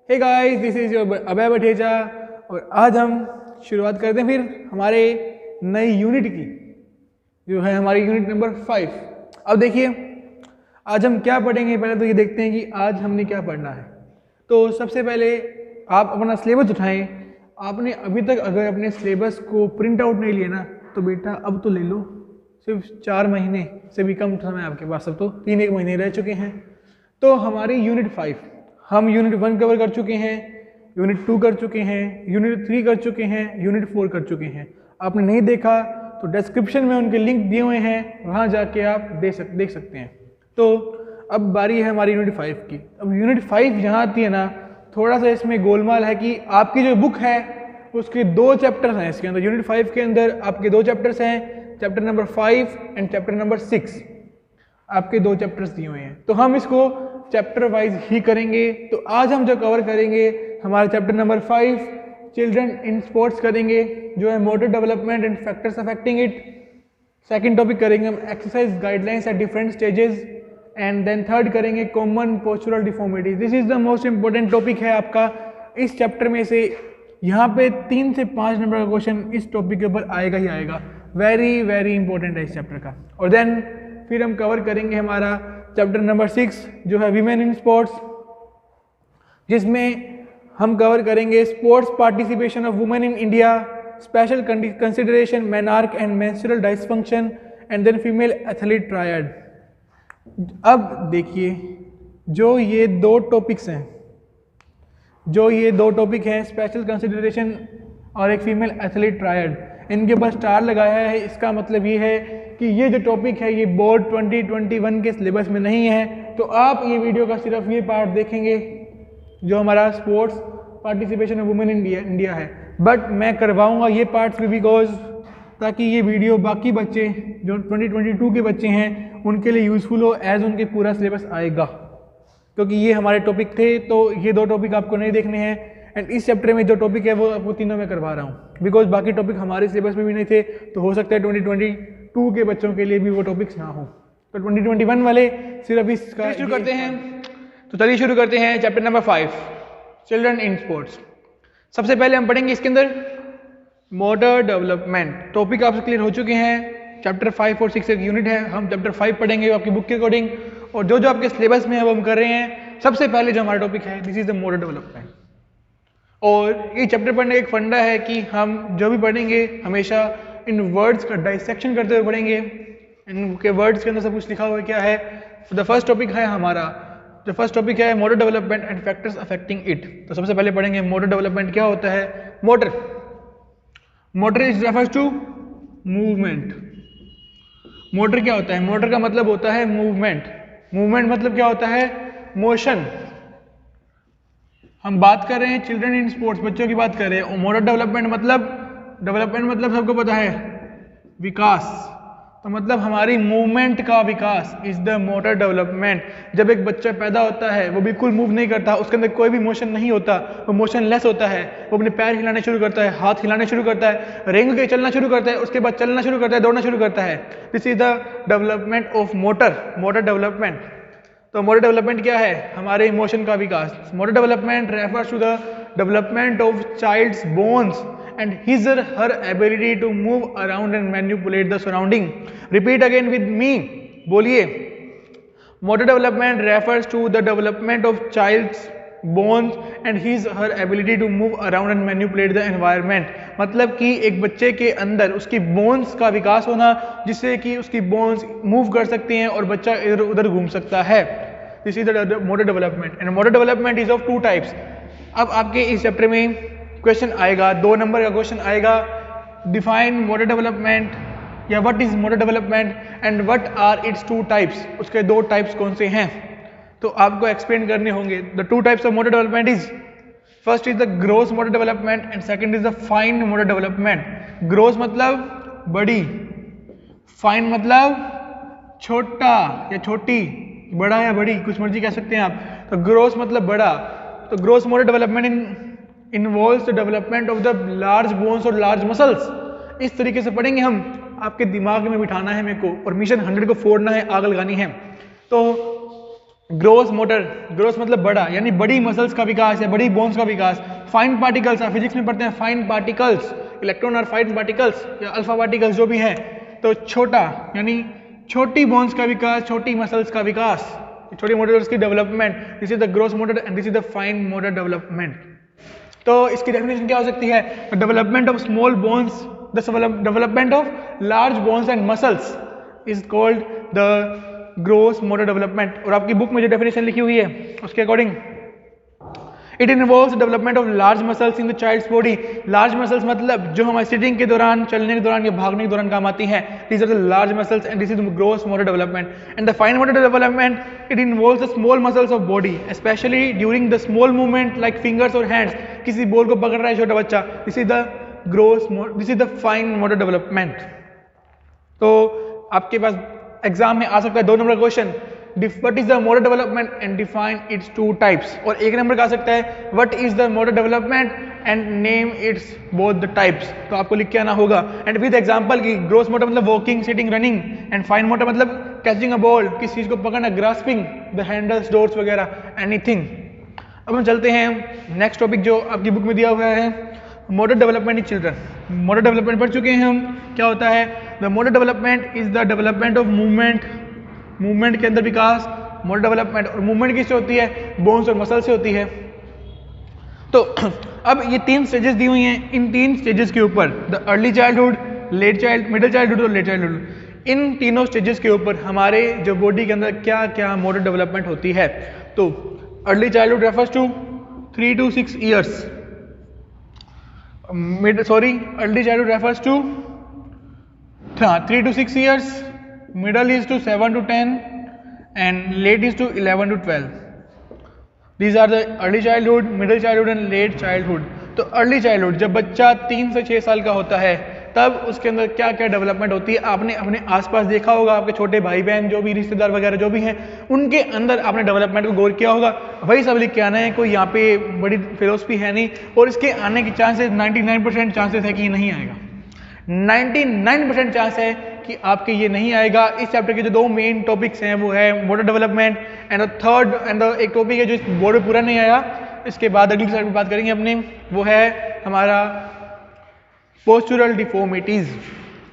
Hey guys, this is your Abhay Batheja और आज हम शुरुआत करते हैं फिर हमारे नई यूनिट की, जो है हमारी यूनिट नंबर 5। अब देखिए आज हम क्या पढ़ेंगे। पहले तो ये देखते हैं कि आज हमने क्या पढ़ना है। तो सबसे पहले आप अपना सिलेबस उठाएं। आपने अभी तक अगर अपने सिलेबस को प्रिंट आउट नहीं लिया ना तो बेटा अब तो ले लो। सिर्फ 4 महीने से भी कम समय आपके पास, अब तो 3-1 महीने रह चुके हैं। तो हमारी यूनिट 5 हम यूनिट 1 कवर कर चुके हैं, यूनिट 2 कर चुके हैं, यूनिट 3 कर चुके हैं, यूनिट 4 कर चुके हैं। आपने नहीं देखा तो डिस्क्रिप्शन में उनके लिंक दिए हुए हैं, वहाँ जाके आप देख सकते हैं। तो अब बारी है हमारी यूनिट 5 की। अब यूनिट 5 यहाँ आती है ना, थोड़ा सा इसमें गोलमाल है कि आपकी जो बुक है उसके 2 चैप्टर्स हैं इसके अंदर। यूनिट 5 के अंदर आपके 2 चैप्टर्स हैं, chapter number 5 and chapter number 6। आपके 2 चैप्टर्स दिए हुए हैं, तो हम इसको चैप्टर वाइज ही करेंगे। तो आज हम जो कवर करेंगे हमारा chapter number 5 children in sports करेंगे, जो है motor development and factors affecting it. Second topic करेंगे हम exercise guidelines at different stages and then third करेंगे common postural deformities. This is the most important topic है आपका इस चैप्टर में से। यहाँ पे 3 से 5 नंबर का क्वेश्चन इस टॉपिक के ऊपर आएगा ही आएगा। वेरी वेरी इंपॉर्टेंट है इस चैप्टर का। और देन फिर हम कवर करेंगे हमारा चैप्टर नंबर 6 जो है वीमेन इन स्पोर्ट्स, जिसमें हम कवर करेंगे sports participation of women in India, special consideration menarche and menstrual dysfunction and then female athlete triad. अब देखिए जो ये 2 टॉपिक्स हैं, स्पेशल कंसिडरेशन और एक फीमेल एथलीट ट्रायड, इनके ऊपर स्टार लगाया है। इसका मतलब ये है कि ये जो टॉपिक है ये बोर्ड 2021 के सिलेबस में नहीं है। तो आप ये वीडियो का सिर्फ ये पार्ट देखेंगे जो हमारा sports participation of women in India है। बट मैं करवाऊंगा ये पार्ट्स भी बिकॉज ताकि ये वीडियो बाकी बच्चे जो 2022 के बच्चे हैं उनके लिए यूज़फुल हो एज उनके पूरा सिलेबस आएगा, क्योंकि ये हमारे टॉपिक थे। तो ये 2 टॉपिक आपको नहीं देखने हैं एंड इस चैप्टर में जो टॉपिक है वो आपको तीनों में करवा रहा हूँ, बिकॉज बाकी टॉपिक हमारे सिलेबस में भी नहीं थे। तो हो सकता है 2022 के बच्चों के लिए भी वो टॉपिक्स ना हो। तो 2021 वाले सिर्फ इसका शुरू करते हैं। तो चलिए शुरू करते हैं chapter number 5 children in sports. सबसे पहले हम पढ़ेंगे इसके अंदर मोटर डेवलपमेंट। टॉपिक आपसे क्लियर हो चुके हैं। चैप्टर 5 और 6 एक यूनिट है, हम चैप्टर 5 पढ़ेंगे आपकी बुक के अकॉर्डिंग, और जो आपके सिलेबस में है वो हम कर रहे हैं। सबसे पहले जो हमारा टॉपिक है this is the motor development. और ये चैप्टर पढ़ने का एक फंडा है कि हम जो भी पढ़ेंगे हमेशा इन वर्ड्स का डाइसेक्शन करते हुए पढ़ेंगे। इनके वर्ड्स के अंदर सब कुछ लिखा हुआ है क्या है। द फर्स्ट टॉपिक है हमारा, जो फर्स्ट टॉपिक है motor development and factors affecting it. तो सबसे पहले पढ़ेंगे मोटर डेवलपमेंट क्या होता है। Motor is refers to movement. Motor क्या होता है? मोटर का मतलब होता है मूवमेंट। मूवमेंट मतलब क्या होता है? मोशन। हम बात कर रहे हैं चिल्ड्रन इन स्पोर्ट्स, बच्चों की बात कर रहे हैं। मोटर डेवलपमेंट मतलब सबको पता है विकास। तो मतलब हमारी मूवमेंट का विकास इज द मोटर डेवलपमेंट। जब एक बच्चा पैदा होता है वो बिल्कुल मूव नहीं करता, उसके अंदर कोई भी मोशन नहीं होता, वो मोशन लेस होता है। वो अपने पैर हिलाने शुरू करता है, हाथ हिलाने शुरू करता है, रेंग के चलना शुरू करता है, उसके बाद चलना शुरू करता है, दौड़ना शुरू करता है। This is the development of motor development. तो मोटर डेवलपमेंट क्या है? हमारे इमोशन का विकास। Motor development refers to the development of child's bones and his or her ability to move around and manipulate the surrounding. Repeat again with me. बोलिए। Motor development refers to the development of child's bones and his or her ability to move around and manipulate the environment. मतलब कि एक बच्चे के अंदर उसकी bones का विकास होना जिससे कि उसकी बोन्स मूव कर सकती हैं और बच्चा इधर उधर घूम सकता है। This is the motor development and motor development is of 2 types. अब आपके इस चैप्टर में क्वेश्चन आएगा, 2 नंबर का क्वेश्चन आएगा, डिफाइन मोटर डेवलपमेंट या what is motor development and what are its 2 types. उसके 2 टाइप्स कौन से हैं तो आपको एक्सप्लेन करने होंगे। The 2 types of motor development is, first is the gross motor development and second is the fine motor development. Gross मतलब बड़ी, फाइन मतलब छोटा या छोटी, बड़ा या बड़ी, कुछ मर्जी कह सकते हैं आप। तो ग्रोस मतलब बड़ा। तो gross motor development involves the development of the large bones और large muscles। इस तरीके से पढ़ेंगे हम, आपके दिमाग में बिठाना है मेरे को, और मिशन 100 को फोड़ना है, आग लगानी है। तो ग्रोस मोटर, ग्रोस मतलब बड़ा, यानी बड़ी मसल्स का विकास या बड़ी बोन्स का विकास। फाइन पार्टिकल्स, आप फिजिक्स में पढ़ते हैं फाइन पार्टिकल्स, इलेक्ट्रॉन और फाइन पार्टिकल्स या अल्फा पार्टिकल्स जो भी हैं, तो छोटा यानी छोटी बोन्स का विकास, छोटी मसल्स का विकास, छोटी मोटर्स की development, this is the gross motor and this is the fine motor development. तो इसकी डेफिनेशन क्या हो सकती है? Development of small bones, the development of large bones and muscles is called the gross motor development. और आपकी book में जो डेफिनेशन लिखी हुई है उसके according it involves development of large muscles in the child's body. Large muscles मतलब जो हमारे सिटिंग के दौरान, चलने के दौरान या भागने के दौरान काम आती हैं, these are the large muscles and this is gross motor development. And the fine motor development it involves the small muscles of body specially during the small movement like fingers और हैंड्स। किसी ball को पकड़ रहा है छोटा बच्चा, दिस is the fine motor development. तो आपके पास एग्जाम में आ सकता है 2 नंबर का question, what is the motor development and define it's 2 types, और 1 नंबर का आ सकता है what is the motor development and name it's both the types. तो आपको लिख के आना होगा एंड विद एग्जांपल की ग्रोस मोटर मतलब walking, sitting, running, and fine motor मतलब कैचिंग अ बॉल, किस चीज को पकड़ना, ग्रास्पिंग द हैंडल्स, डोर्स वगैरह, एनीथिंग। अब हम चलते हैं नेक्स्ट टॉपिक जो आपकी बुक में दिया हुआ है, motor development in children. Motor development पढ़ चुके हैं हम, क्या होता है? The motor development is the development of movement, movement के अंदर विकास, मोटर डेवलपमेंट। और मूवमेंट किससे होती है? बोन्स और मसल से होती है। तो अब ये 3 स्टेजेस दी हुई हैं, इन 3 स्टेजेस के ऊपर the early childhood, middle childhood और लेट चाइल्डहुड, इन तीनों स्टेजेस के ऊपर हमारे जो बॉडी के अंदर क्या क्या मोटर डेवलपमेंट होती है। तो early childhood refers to 3 to 6 years, early childhood refers to 3 to 6 years, middle is to 7 to 10 and late is to 11 to 12. These are the early childhood, middle childhood and late childhood. तो early childhood जब बच्चा 3 से 6 साल का होता है तब उसके अंदर क्या क्या डेवलपमेंट होती है। आपने अपने आसपास देखा होगा, आपके छोटे भाई बहन जो भी रिश्तेदार वगैरह जो भी हैं उनके अंदर आपने डेवलपमेंट को गौर किया होगा। वही सब लिख के आना है, कोई यहाँ पे बड़ी फिलोसफी है नहीं, और इसके आने की चांसेस 99% चांसेस है कि ये नहीं आएगा। 99% चांस है कि आपके ये नहीं आएगा। इस चैप्टर के जो 2 मेन टॉपिक्स हैं वो है motor development and third and एक टॉपिक है जो इस बोर्ड में पूरा नहीं आया, इसके बाद अगली स्लाइड में बात करेंगे अपने, वो है हमारा पोस्चुरल डिफॉर्मिटीज।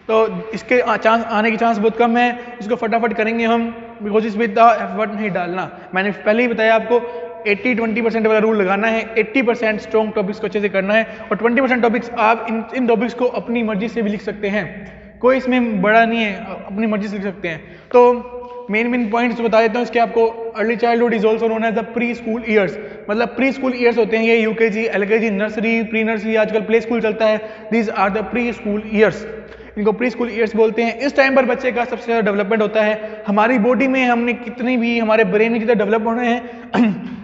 तो इसके चांस आने की चांस बहुत कम है, इसको फटाफट करेंगे हम, बिकॉज इसमें इतना एफर्ट नहीं डालना। मैंने पहले ही बताया आपको 80-20% वाला रूल लगाना है, 80% स्ट्रॉन्ग टॉपिक्स को अच्छे से करना है और 20% टॉपिक्स आप इन टॉपिक्स को अपनी मर्जी से भी लिख सकते हैं, कोई इसमें बड़ा नहीं है, अपनी मर्जी से लिख सकते हैं। तो मेन पॉइंट्स बता देता हूँ इसके आपको। Early childhood is also known as the preschool years, मतलब प्री स्कूल ईयर्स होते हैं ये, UKG, LKG, nursery, pre nursery, आजकल प्ले स्कूल चलता है, these are the preschool years, इनको प्री स्कूल ईयर्स बोलते हैं। इस टाइम पर बच्चे का सबसे ज़्यादा डेवलपमेंट होता है। हमारी बॉडी में हमने कितनी भी, हमारे ब्रेन में जितना डेवलप होना है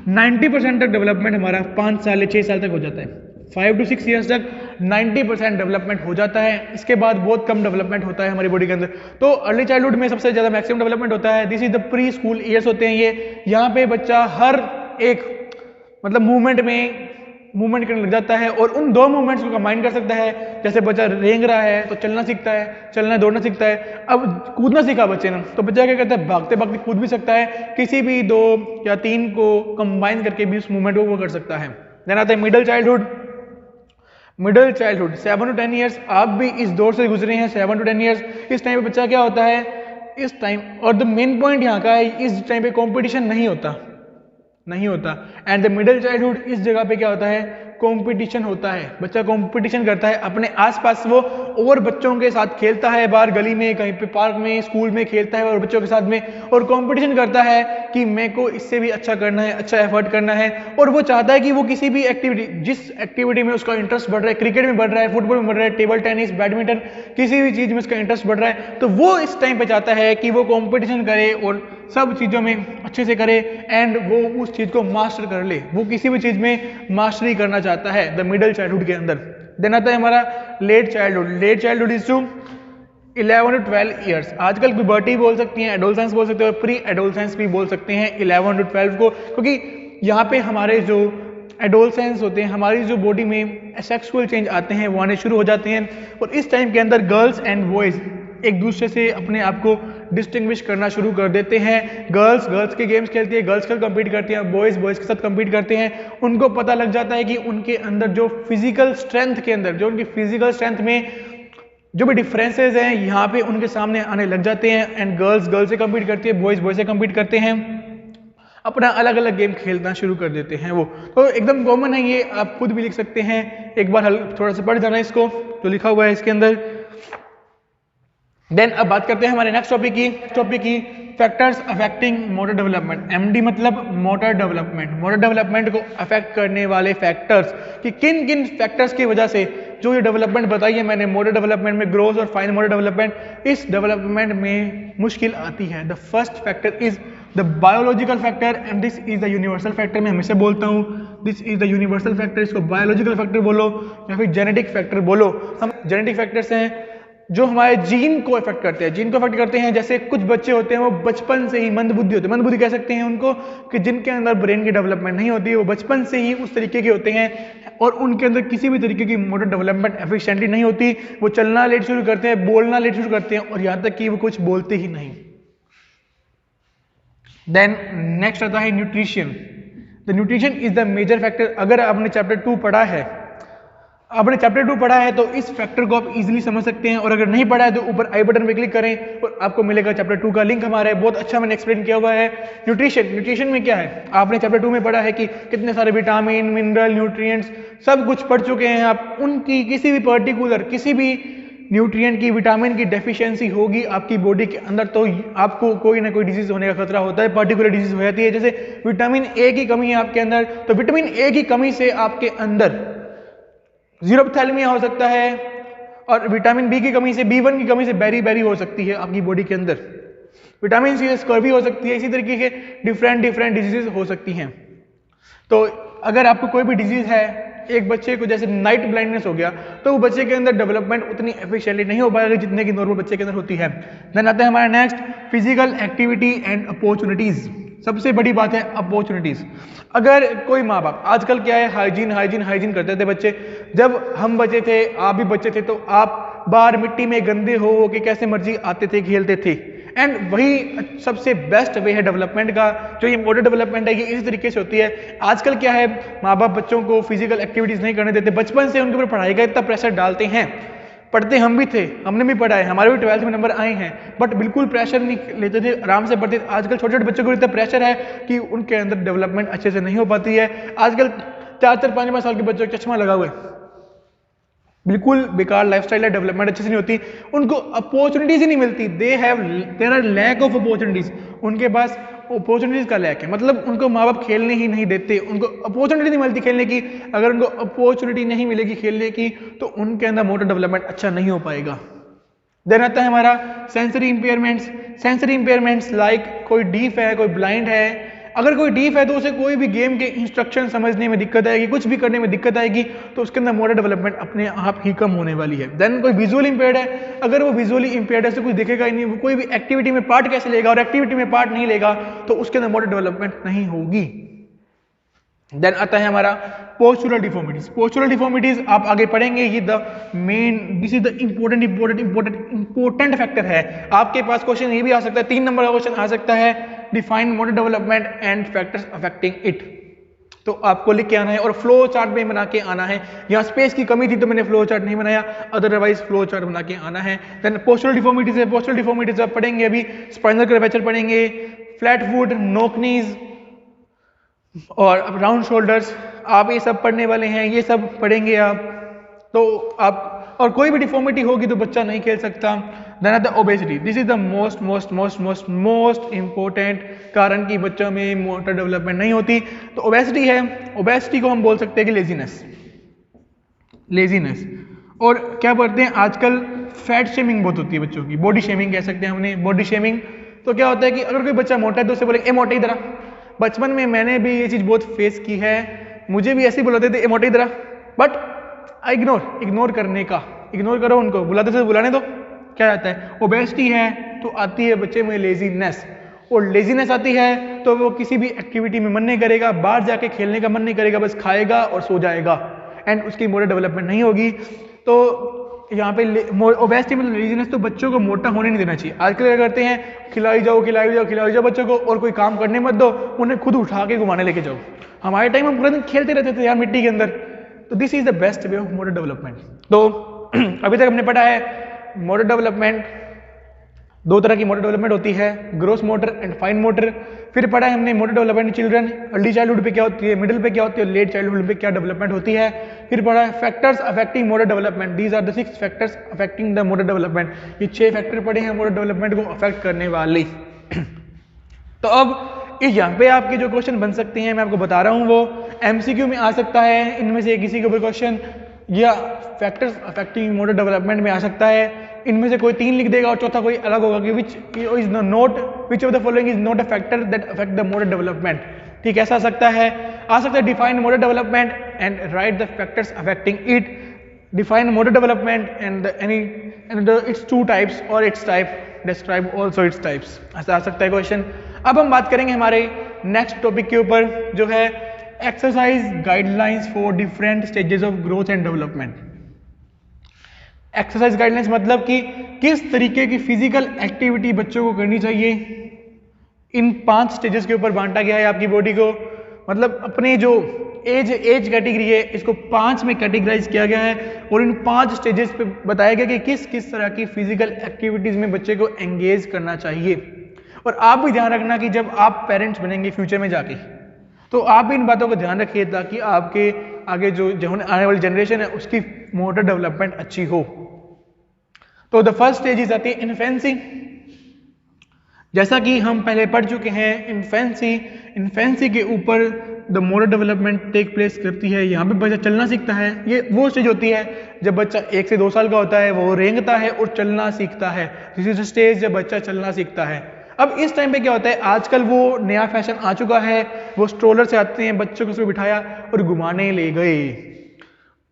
90% तक डेवलपमेंट हमारा 5 साल या 6 साल तक हो जाता है। 5 to 6 ईयर्स तक 90% डेवलपमेंट हो जाता है, इसके बाद बहुत कम डेवलपमेंट होता है हमारी बॉडी के अंदर। तो अर्ली चाइल्डहुड में सबसे ज़्यादा मैक्सिमम डेवलपमेंट होता है, this is the preschool years होते हैं ये। यहाँ पे बच्चा हर एक मतलब मूवमेंट करने लग जाता है और उन 2 मूवमेंट्स को कंबाइन कर सकता है। जैसे बच्चा रेंग रहा है तो चलना सीखता है, चलना दौड़ना सीखता है। अब कूदना सीखा बच्चे ने तो बच्चा क्या करता है, भागते भागते कूद भी सकता है, किसी भी 2 या 3 को कंबाइन करके भी उस मूवमेंट को वो कर सकता है। देन आता है मिडिल चाइल्डहुड 7 to 10 ईयर्स, आप भी इस दौर से गुजरे हैं 7 to 10 ईयर्स। इस टाइम पे बच्चा क्या होता है इस टाइम, और द मेन पॉइंट यहाँ का है इस टाइम पे कंपटीशन नहीं होता। एंड द मिडिल चाइल्डहुड इस जगह पे क्या होता है, कंपटीशन होता है। बच्चा कंपटीशन करता है अपने आसपास, वो और बच्चों के साथ खेलता है, बाहर गली में, कहीं पे पार्क में, स्कूल में खेलता है और बच्चों के साथ में, और कंपटीशन करता है कि मेरे को इससे भी अच्छा करना है, अच्छा एफर्ट करना है। और वो चाहता है कि वो किसी भी एक्टिविटी, जिस एक्टिविटी में उसका इंटरेस्ट बढ़ रहा है, क्रिकेट में बढ़ रहा है, फुटबॉल में बढ़ रहा है, टेबल टेनिस, बैडमिंटन, किसी भी चीज में उसका इंटरेस्ट बढ़ रहा है, तो वो इस टाइम पे चाहता है कि वो कंपटीशन करे और सब चीज़ों में अच्छे से करे एंड वो उस चीज़ को मास्टर कर ले, वो किसी भी चीज़ में मास्टरी करना चाहता है द मिडिल चाइल्डहुड के अंदर। देन आता है हमारा late childhood is to 11 to 12 years. आजकल प्यूबर्टी बोल सकती हैं, एडोलसेंस बोल सकते हैं और प्री एडोलसेंस भी बोल सकते हैं 11 to 12 को, क्योंकि यहाँ पे हमारे जो एडोलसेंस होते हैं, हमारी जो बॉडी में सेक्सुअल चेंज आते हैं वो आने शुरू हो जाते हैं। और इस टाइम के अंदर गर्ल्स एंड बॉयज एक दूसरे से अपने आप को डिस्टिंग्विश करना शुरू कर देते हैं। गर्ल्स के गेम्स खेलती है, गर्ल्स के साथ कम्पीट करती हैं, बॉयज़ के साथ कम्पीट करते हैं। उनको पता लग जाता है कि उनके अंदर जो फिजिकल स्ट्रेंथ के अंदर, जो उनकी फिजिकल स्ट्रेंथ में जो भी डिफरेंसेस हैं यहाँ पे उनके सामने आने लग जाते हैं। एंड गर्ल्स से कम्पीट करती है, बॉयज़ से कम्पीट करते हैं, अपना अलग अलग गेम खेलना शुरू कर देते हैं वो। तो एकदम कॉमन है ये, आप खुद भी लिख सकते हैं, एक बार थोड़ा सा पढ़ जाना इसको जो लिखा हुआ है इसके अंदर। देन अब बात करते हैं हमारे नेक्स्ट टॉपिक की factors affecting motor development. MD मतलब मोटर डेवलपमेंट को अफेक्ट करने वाले फैक्टर्स, कि किन किन फैक्टर्स की वजह से जो ये डेवलपमेंट बताई है मैंने, मोटर डेवलपमेंट में ग्रोथ और फाइन मोटर डेवलपमेंट, इस डेवलपमेंट में मुश्किल आती है। The first factor is the biological factor and this is the universal factor. मैं हमेशा बोलता हूँ this is the universal factor, इसको बायोलॉजिकल फैक्टर बोलो या फिर जेनेटिक फैक्टर बोलो। हम जेनेटिक फैक्टर्स हैं जो हमारे जीन को इफेक्ट करते हैं। जैसे कुछ बच्चे होते हैं वो बचपन से ही मंदबुद्धि होते हैं, मंदबुद्धि कह सकते हैं उनको, कि जिनके अंदर ब्रेन की डेवलपमेंट नहीं होती, वो बचपन से ही उस तरीके के होते हैं और उनके अंदर किसी भी तरीके की मोटर डेवलपमेंट एफिशिएंटली नहीं होती। वो चलना लेट शुरू करते हैं, बोलना लेट शुरू करते हैं और यहाँ तक कि वो कुछ बोलते ही नहीं। देन नेक्स्ट आता है nutrition. The nutrition is the major factor. अगर आपने चैप्टर 2 पढ़ा है तो इस फैक्टर को आप इजीली समझ सकते हैं, और अगर नहीं पढ़ा है तो ऊपर आई बटन पे क्लिक करें और आपको मिलेगा चैप्टर 2 का लिंक हमारा है, बहुत अच्छा मैंने एक्सप्लेन किया हुआ है। न्यूट्रिशन में क्या है, आपने चैप्टर 2 में पढ़ा है कि कितने सारे विटामिन, मिनरल, न्यूट्रिएंट्स सब कुछ पढ़ चुके हैं आप। उनकी किसी भी पर्टिकुलर किसी भी न्यूट्रिएंट की, विटामिन की डेफिशिएंसी होगी आपकी बॉडी के अंदर तो आपको कोई ना कोई डिजीज होने का खतरा होता है, पर्टिकुलर डिजीज हो जाती है। जैसे विटामिन ए की कमी है आपके अंदर, तो विटामिन ए की कमी से आपके अंदर जीरोपथैलेमिया हो सकता है, और विटामिन बी की कमी से, B1 की कमी से बेरी हो सकती है आपकी बॉडी के अंदर। विटामिन सी से स्कर्वी हो सकती है। इसी तरीके के डिफरेंट डिजीजेस हो सकती हैं। तो अगर आपको कोई भी डिजीज है, एक बच्चे को जैसे नाइट ब्लाइंडनेस हो गया, तो वो बच्चे के अंदर डेवलपमेंट उतनी एफिशिएंटली नहीं हो पाएगी जितने की नॉर्मल बच्चे के अंदर होती है। देन आता है हमारा next, physical activity and opportunities. सबसे बड़ी बात है अपॉर्चुनिटीज। अगर कोई माँ बाप, आजकल क्या है, हाइजीन करते थे बच्चे। जब हम बच्चे थे, आप भी बच्चे थे, तो आप बाहर मिट्टी में गंदे हो के कैसे मर्जी आते थे, खेलते थे। एंड वही सबसे बेस्ट वे है डेवलपमेंट का। जो ये मोटर डेवलपमेंट है ये इसी तरीके से होती है। आजकल क्या है, माँ बाप बच्चों को फिजिकल एक्टिविटीज नहीं करने देते, बचपन से उनके ऊपर पढ़ाई का इतना प्रेशर डालते हैं। पढ़ते हम भी थे, हमने भी पढ़ा है, हमारे भी 12th में नंबर आए हैं, बट बिल्कुल प्रेशर नहीं लेते थे, आराम से पढ़ते थे। आजकल छोटे बच्चों को इतना प्रेशर है कि उनके अंदर डेवलपमेंट अच्छे से नहीं हो पाती है। आजकल 4-5 साल के बच्चों को चश्मा लगा हुआ है, बिल्कुल बेकार लाइफस्टाइल है, डेवलपमेंट अच्छे से नहीं होती, उनको अपॉर्चुनिटीज ही नहीं मिलती। There are lack of opportunities. उनके पास अपॉर्चुनिटीज का लैक है, मतलब उनको माँ बाप खेलने ही नहीं देते, उनको अपॉर्चुनिटी नहीं मिलती खेलने की। अगर उनको अपॉर्चुनिटी नहीं मिलेगी खेलने की तो उनके अंदर मोटर डेवलपमेंट अच्छा नहीं हो पाएगा। देन आता है हमारा सेंसरी इंपेयरमेंट्स लाइक कोई डीफ है, कोई ब्लाइंड है। अगर कोई डीफ है तो उसे कोई भी गेम के इंस्ट्रक्शन समझने में दिक्कत आएगी, कुछ भी करने में दिक्कत आएगी, तो उसके अंदर मोटर डेवलपमेंट अपने आप ही कम होने वाली है। देन कोई विजुअली इंपेयर्ड है, अगर वो विजुअली इंपेयर्ड है, से कुछ दिखेगा ही नहीं, वो कोई भी एक्टिविटी में पार्ट कैसे लेगा, और एक्टिविटी में पार्ट नहीं लेगा तो उसके अंदर मोटर डेवलपमेंट नहीं होगी। देन आता है हमारा पोस्चुरल डिफॉर्मिटीज। आप आगे पढ़ेंगे, ये this is the important factor है। आपके पास क्वेश्चन ये भी आ सकता है, 3 नंबर का क्वेश्चन आ सकता है, define motor development and factors affecting it. तो आपको लिख के आना है और फ्लो चार्ट में बना के आना है। यहाँ स्पेस की कमी थी तो मैंने फ्लो चार्ट नहीं बनाया, अदरवाइज फ्लो चार्ट बना के आना है। देन पोस्चुरल डिफॉर्मिटीज आप पढ़ेंगे, अभी स्पाइनल कर्वेचर पढ़ेंगे, फ्लैट फुट, नोक नीज और राउंड शोल्डर्स, आप ये सब पढ़ने वाले हैं, ये सब पढ़ेंगे आप। तो आप, और कोई भी डिफॉर्मिटी होगी तो बच्चा नहीं खेल सकता। Then the obesity, this is the most important कारण कि बच्चों में मोटर डेवलपमेंट नहीं होती। तो ओबेसिटी है, ओबेसिटी को हम बोल सकते हैं कि लेजीनेस। और क्या बोलते हैं, आजकल फैट शेमिंग बहुत होती है बच्चों की, बॉडी शेमिंग कह सकते हैं हमने, बॉडी शेमिंग। तो क्या होता है कि अगर कोई बच्चा मोटा है तो उसे बोलेंगे ए मोटे इधर आ। बचपन में मैंने भी ये चीज बहुत फेस की है, मुझे भी ऐसे ही बुलाते थे ए मोटे इधर आ, बट इग्नोर करो उनको, बुलाते थे बुलाने दो। क्या आता है, ओबेसिटी है तो आती है बच्चे में लेजीनेस, और लेजीनेस आती है तो वो किसी भी एक्टिविटी में मन नहीं करेगा, बाहर जाके खेलने का मन नहीं करेगा, बस खाएगा और सो जाएगा, एंड उसकी मोटर डेवलपमेंट नहीं होगी। तो यहाँ पे ओबेसिटी मतलब लेजीनेस, तो बच्चों को मोटा होने नहीं देना चाहिए। आजकल क्या करते हैं, खिलाई जाओ खिलाई जाओ खिलाई जाओ बच्चों को, और कोई काम करने मत दो, उन्हें खुद उठा के घुमाने लेके जाओ। हमारे टाइम में पूरा दिन खेलते रहते थे यार मिट्टी के अंदर। तो this is the best way of motor development. तो अभी तक हमने पढ़ा है मोटर डेवलपमेंट, दो तरह की मोटर डेवलपमेंट होती है, gross motor and fine motor. फिर पढ़ा है हमने motor development children, early childhood पे क्या होती है, मिडिल पे क्या होती है, लेट चाइल्डहुड पे क्या डेवलपमेंट होती है। फिर पढ़ा है factors affecting motor development, these are the 6 factors affecting the motor development. ये 6 फैक्टर पढ़े हैं मोटर डेवलपमेंट को अफेक्ट करने वाले। तो अब यहाँ पे आपके जो क्वेश्चन बन सकते हैं मैं आपको बता रहा हूँ, वो एमसीक्यू में आ सकता है, इनमें से किसी के ऊपर क्वेश्चन, या फैक्टर्स अफेक्टिंग मोटर डेवलपमेंट में आ सकता है। इनमें से कोई 3 लिख देगा और चौथा कोई अलग होगा कि which of the following is not a factor that affect the motor development. ठीक है, ऐसा आ सकता है define motor development and write the factors affecting it, define motor development and its 2 types और its type, describe also its types. ऐसा आ सकता है क्वेश्चन। अब हम बात करेंगे हमारे नेक्स्ट टॉपिक के ऊपर, जो है exercise guidelines for different stages of growth and development. Exercise guidelines मतलब कि किस तरीके की फिजिकल एक्टिविटी बच्चों को करनी चाहिए। इन 5 स्टेजेस के ऊपर बांटा गया है आपकी बॉडी को, मतलब अपने जो एज कैटेगरी है इसको 5 में कैटेगराइज किया गया है, और इन 5 स्टेजेस पे बताया गया कि किस किस तरह की फिजिकल एक्टिविटीज में बच्चे को एंगेज करना चाहिए। और आप भी ध्यान रखना कि जब आप पेरेंट्स बनेंगे फ्यूचर में जाके, तो आप भी इन बातों को ध्यान रखिए ताकि आपके आगे जो आने वाली जनरेशन है उसकी मोटर डेवलपमेंट अच्छी हो। तो द फर्स्ट स्टेज आती है इन्फेंसी। जैसा कि हम पहले पढ़ चुके हैं, इन्फेंसी के ऊपर the motor development take place करती है। यहाँ पे बच्चा चलना सीखता है। ये वो स्टेज होती है जब बच्चा 1 से 2 साल का होता है, वो रेंगता है और चलना सीखता है। दिस इज द स्टेज जब बच्चा चलना सीखता है। अब इस टाइम पे क्या होता है, आजकल वो नया फैशन आ चुका है, वो स्ट्रोलर से आते हैं, बच्चों को उसमें बिठाया और घुमाने ले गए।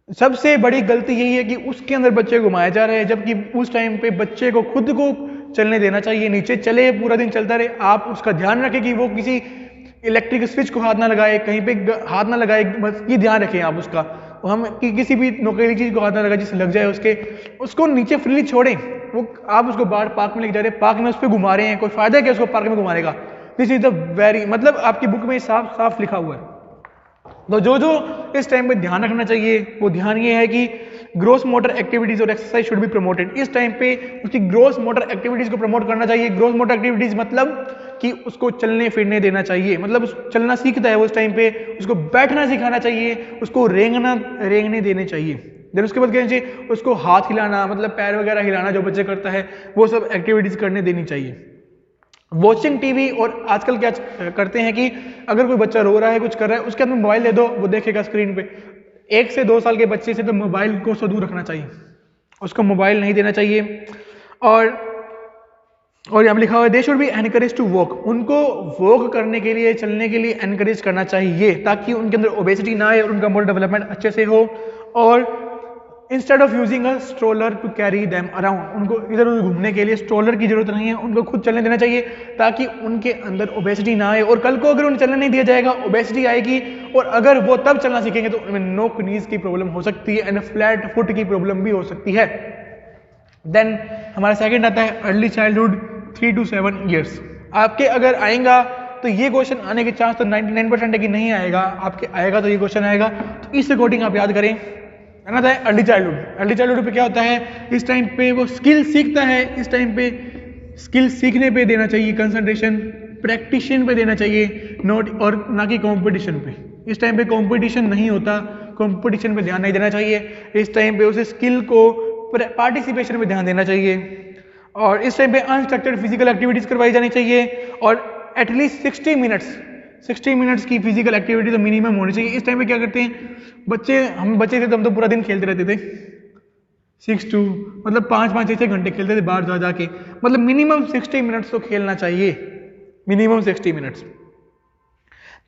सबसे बड़ी गलती यही है कि उसके अंदर बच्चे घुमाए जा रहे हैं, जबकि उस टाइम पे बच्चे को खुद को चलने देना चाहिए। नीचे चले, पूरा दिन चलता रहे। आप उसका ध्यान रखें कि वो किसी इलेक्ट्रिक स्विच को हाथ ना लगाए, कहीं पे हाथ ना लगाए, बस ये ध्यान रखें आप उसका। हम कि किसी भी नोकीली चीज को हाथ ना लगाए जिससे लग जाए उसको नीचे फ्रीली छोड़ें। वो आप उसको बाहर पार्क में लेके जा रहे हैं, पार्क में उस पर घुमा रहे हैं, कोई फायदा क्या उसको पार्क में घुमाने का। दिस इज द वेरी, मतलब आपकी बुक में साफ साफ लिखा हुआ है। तो जो इस टाइम पे ध्यान रखना चाहिए वो ध्यान ये है कि ग्रोस मोटर एक्टिविटीज और एक्सरसाइज शुड बी प्रमोटेड। इस टाइम पे उसकी ग्रोस मोटर एक्टिविटीज को प्रमोट करना चाहिए। ग्रोस मोटर एक्टिविटीज मतलब कि उसको चलने फिरने देना चाहिए, मतलब चलना सीखता है वो, उस टाइम पे उसको बैठना सिखाना चाहिए, उसको रेंगने देने चाहिए। देन उसके बाद कहना चाहिए उसको हाथ हिलाना, मतलब पैर वगैरह हिलाना जो बच्चे करता है, वो सब एक्टिविटीज करने देनी चाहिए। वॉचिंग टीवी, और आजकल क्या करते हैं कि अगर कोई बच्चा रो रहा है, कुछ कर रहा है, उसके अंदर मोबाइल दे दो, वो देखेगा स्क्रीन पे। 1 से 2 साल के बच्चे से तो मोबाइल को दूर रखना चाहिए, उसको मोबाइल नहीं देना चाहिए। और यहाँ पे लिखा हुआ है they should be encourage to walk, उनको वॉक करने के लिए, चलने के लिए एनकरेज करना चाहिए ताकि उनके अंदर ओबेसिटी ना आए और उनका मोटर डेवलपमेंट अच्छे से हो। और instead of using a stroller to carry them around, उनको इधर उधर घूमने के लिए स्ट्रोलर की जरूरत नहीं है, उनको खुद चलने देना चाहिए ताकि उनके अंदर ओबेसिटी ना आए। और कल को अगर उन्हें चलने नहीं दिया जाएगा, ओबेसिटी आएगी, और अगर वो तब चलना सीखेंगे तो उनमें नोक नीज की प्रॉब्लम हो सकती है एंड फ्लैट फुट की प्रॉब्लम भी हो सकती है। देन हमारा सेकंड आता है अर्ली चाइल्डहुड 3 to 7 ईयर्स। आपके अगर आएगा तो ये क्वेश्चन आने के चांस तो 99% है कि नहीं आएगा, आपके आएगा तो ये क्वेश्चन आएगा। तो इस अकॉर्डिंग आप याद करें। कहना था अर्ली चाइल्डहुड पे क्या होता है, इस टाइम पे वो स्किल सीखता है, इस टाइम पे स्किल सीखने पे देना चाहिए कंसंट्रेशन, प्रैक्टिशन पे देना चाहिए, नोट और ना कि कंपटीशन पे। इस टाइम पे कंपटीशन नहीं होता, कंपटीशन पे ध्यान नहीं देना चाहिए। इस टाइम पे उसे स्किल को, पार्टिसिपेशन पे ध्यान देना चाहिए। और इस टाइम पे अनस्ट्रक्चर्ड फिजिकल एक्टिविटीज करवाई जानी चाहिए, और एटलीस्ट 60 मिनट्स की फिजिकल एक्टिविटी तो मिनिमम होनी चाहिए। इस टाइम पे क्या करते हैं बच्चे, हम बच्चे थे तो हम तो पूरा दिन खेलते रहते थे, 6 to मतलब 5-5 6 घंटे खेलते थे बाहर जा जाके, मतलब मिनिमम 60 मिनट्स तो खेलना चाहिए, मिनिमम 60 मिनट्स।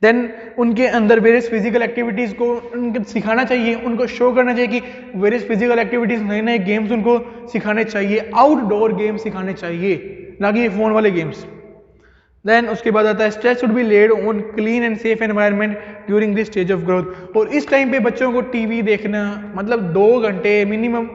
देन उनके अंदर वेरियस फिजिकल एक्टिविटीज को उनको सिखाना चाहिए, उनको शो करना चाहिए कि वेरियस फिजिकल एक्टिविटीज, नए नए गेम्स उनको सिखाने चाहिए, आउटडोर गेम्स सिखाने चाहिए, ना कि फोन वाले गेम्स। देन उसके बाद आता है stress should be laid on clean and safe environment during this stage of growth. और इस टाइम पे बच्चों को टीवी देखना, मतलब 2 घंटे मिनिमम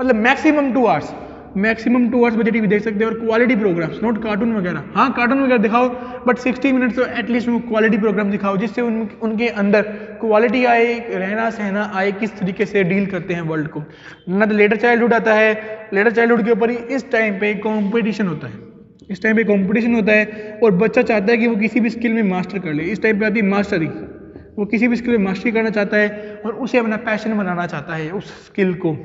मतलब मैक्सिमम 2 आवर्स, मैक्सिमम 2 आवर्स बच्चे टीवी देख सकते हैं, और क्वालिटी प्रोग्राम्स, नॉट कार्टून वगैरह। हाँ कार्टून वगैरह दिखाओ, बट 60 मिनट्स तो एटलीस्ट उनको क्वालिटी प्रोग्राम दिखाओ, जिससे उनके अंदर क्वालिटी आए, रहना सहना आए, किस तरीके से डील करते हैं वर्ल्ड को। ना तो लेटर चाइल्डहुड आता है, लेटर चाइल्डहुड के ऊपर ही इस टाइम पे कॉम्पिटिशन होता है, इस टाइम पे कंपटीशन होता है, और बच्चा चाहता है कि वो किसी भी स्किल में मास्टर कर ले। इस टाइम पे आती है मास्टरी, वो किसी भी स्किल में मास्टरी करना चाहता है और उसे अपना पैशन बनाना चाहता है उस स्किल को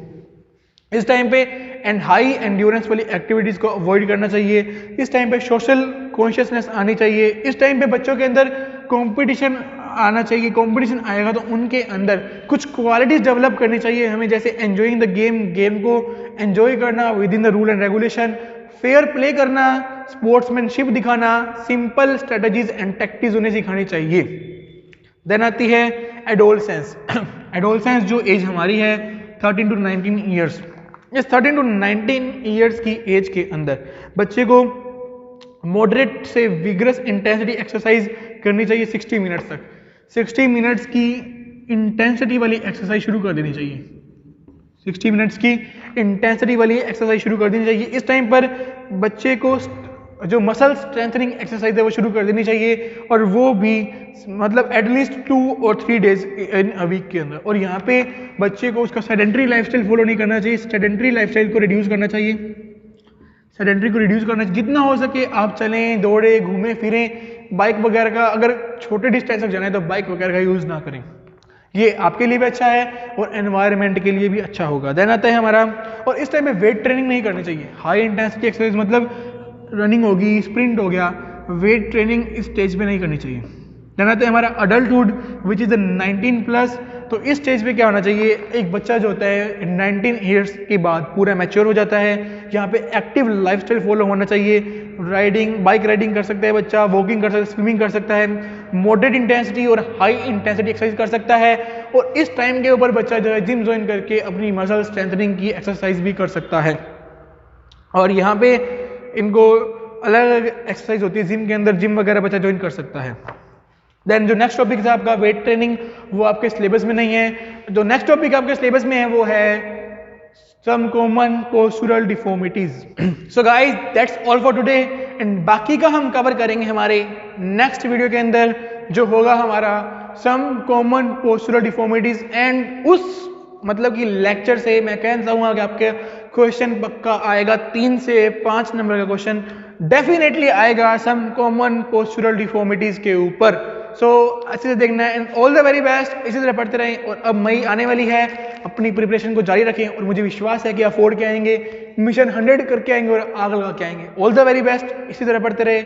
इस टाइम पे। एंड हाई एंड्योरेंस वाली एक्टिविटीज को अवॉइड करना चाहिए। इस टाइम पे सोशल कॉन्शियसनेस आनी चाहिए। इस टाइम पे बच्चों के अंदर कंपटीशन आना चाहिए। कंपटीशन आएगा तो उनके अंदर कुछ क्वालिटीज डेवलप करनी चाहिए हमें, जैसे एंजॉइंग द गेम, गेम को एंजॉय करना with in the rule and regulation, fair play करना, स्पोर्ट्समैनशिप दिखाना, सिंपल स्ट्रेटजीज एंड टैक्टिक्स उन्हें सिखानी चाहिए। देन आती है एडोलसेंस। एडोलसेंस जो एज हमारी है 13 to 19 ईयर्स, इस 13 to 19 ईयर्स की एज के अंदर बच्चे को मॉडरेट से विग्रस इंटेंसिटी एक्सरसाइज करनी चाहिए 60 मिनट्स तक। 60 मिनट्स की इंटेंसिटी वाली एक्सरसाइज शुरू कर देनी चाहिए। 60 मिनट्स की इंटेंसिटी वाली एक्सरसाइज शुरू कर देनी चाहिए। इस टाइम पर बच्चे को जो मसल स्ट्रेंथनिंग एक्सरसाइज है वो शुरू कर देनी चाहिए, और वो भी मतलब एटलीस्ट 2 और 3 डेज इन अ वीक के अंदर। और यहाँ पे बच्चे को उसका सेडेंट्री लाइफस्टाइल फॉलो नहीं करना चाहिए, सेडेंट्री लाइफस्टाइल को रिड्यूस करना चाहिए। सेडेंट्री को रिड्यूस करना चाहिए, जितना हो सके आप चलें, दौड़े, घूमें फिरें। बाइक वगैरह का अगर छोटे डिस्टेंस तक जाना है तो बाइक वगैरह का यूज़ ना करें, ये आपके लिए भी अच्छा है और एनवायरनमेंट के लिए भी अच्छा होगा। देन आता है हमारा, और इस टाइम में वेट ट्रेनिंग नहीं करनी चाहिए। हाई इंटेंसिटी एक्सरसाइज मतलब रनिंग होगी, स्प्रिंट हो गया, वेट ट्रेनिंग इस स्टेज पे नहीं करनी चाहिए। देन आता है हमारा अडल्टहुड विच इज 19 प्लस। तो इस स्टेज पे क्या होना चाहिए, एक बच्चा जो होता है 19 ईयर्स के बाद पूरा मैच्योर हो जाता है। यहाँ पे एक्टिव लाइफस्टाइल फॉलो होना चाहिए। राइडिंग, बाइक राइडिंग कर सकता है बच्चा, वॉकिंग कर सकता है, स्विमिंग कर सकता है, मॉडरेट इंटेंसिटी और हाई इंटेंसिटी एक्सरसाइज कर सकता है। और इस टाइम के ऊपर बच्चा जो है जिम ज्वाइन करके अपनी मसल स्ट्रेंथनिंग की एक्सरसाइज भी कर सकता है। और यहाँ पे इनको अलग अलग एक्सरसाइज होती है जिम के अंदर, जिम वगैरह बच्चा ज्वाइन कर सकता है। देन जो नेक्स्ट टॉपिक था आपका वेट ट्रेनिंग, वो आपके सिलेबस में नहीं है। जो नेक्स्ट टॉपिक आपके सिलेबस में है वो है some common postural deformities. So guys that's all for today, and बाकी का हम कवर करेंगे हमारे नेक्स्ट वीडियो के अंदर, जो होगा हमारा some common postural deformities. And उस मतलब कि लेक्चर से मैं कहना चाहूंगा कि आपके क्वेश्चन पक्का आएगा, 3 से 5 नंबर का क्वेश्चन डेफिनेटली आएगा सम कॉमन पोस्चरल डिफॉर्मिटीज के ऊपर। सो अच्छे से देखना है, and all the very best. इसी तरह पढ़ते रहें, और अब मई आने वाली है, अपनी प्रिपरेशन को जारी रखें, और मुझे विश्वास है कि अफोर्ड के आएंगे, मिशन 100 करके आएंगे और आग लगा के आएंगे। ऑल द वेरी बेस्ट, इसी तरह पढ़ते रहे।